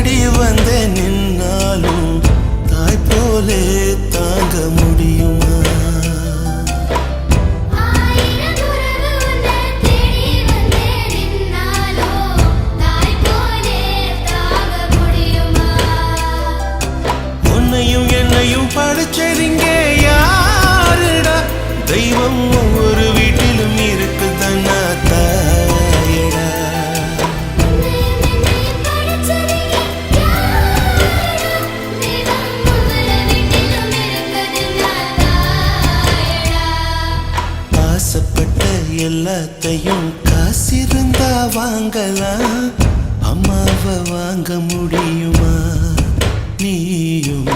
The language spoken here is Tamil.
தேடி வந்த நின்னாலும் தாய் போலே தாங்க முடியுமா? உன்னையும் என்னையும் படைச்சதிங்க யாருடா? தெய்வம் ஒவ்வொரு வீட்டிலும் இருக்குதன்னா தாயடா. ஆசைப்பட்ட எல்லாத்தையும் காசிருந்தா வாங்கலாம், அம்மாவை வாங்க முடியுமா? நீயும்